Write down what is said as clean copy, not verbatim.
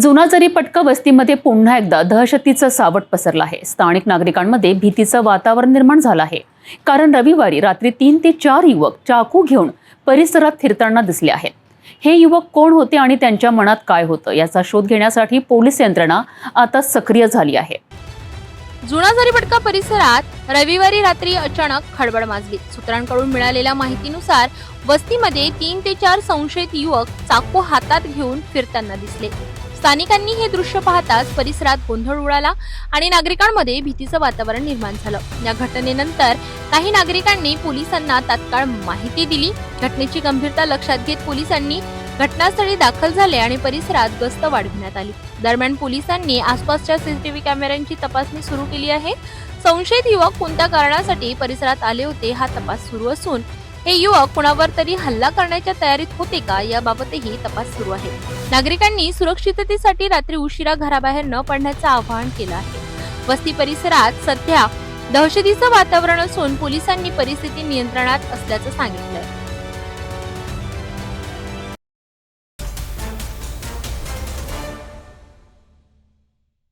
जुना जरीपटका वस्तीमध्ये पुन्हा एकदा दहशतीचं सावट पसरलं आहे। स्थानिक नागरिकांमध्ये भीतीचं वातावरण निर्माण झालं आहे, कारण रविवारी रात्री 3 ते 4 युवक चाकू घेऊन परिसरात फिरताना दिसले आहेत। हे युवक कोण होते आणि त्यांच्या मनात काय होतं याचा शोध घेण्यासाठी पोलीस यंत्रणा आता सक्रिय झाली आहे। जुना जरीपटका परिसरात रविवारी रात्री अचानक खळबळ माजली। सूत्रांकडून मिळालेल्या माहितीनुसार वस्तीमध्ये 3 ते 4 संशयित युवक चाकू हातात घेऊन फिरताना दिसले। स्थानिकांनी हे दृश्य पाहताच परिसरात गोंधळ उडाला आणि नागरिकांमध्ये भीतीचं वातावरण निर्माण झालं। या घटनेनंतर काही नागरिकांनी पोलिसांना तात्काळ माहिती दिली। घटनेची गंभीरता लक्षात घेत पोलिसांनी घटनास्थळी दाखल झाले आणि परिसरात गस्त वाढवण्यात आली। दरम्यान पोलिसांनी आसपासच्या सीसीटीव्ही कॅमेऱ्यांची तपासणी सुरू केली आहे। संशयित युवक कोणत्या कारणासाठी परिसरात आले होते हा तपास सुरू असून हे युवक कुणावर तरी हल्ला करण्याच्या तयारीत होते का याबाबतही तपास सुरू आहे। नागरिकांनी सुरक्षिततेसाठी रात्री उशिरा घराबाहेर न पडण्याचं आवाहन केलं आहे। वस्ती परिसरात सध्या दहशतीचं वातावरण असून पोलिसांनी परिस्थिती नियंत्रणात असल्याचं सांगितलंय।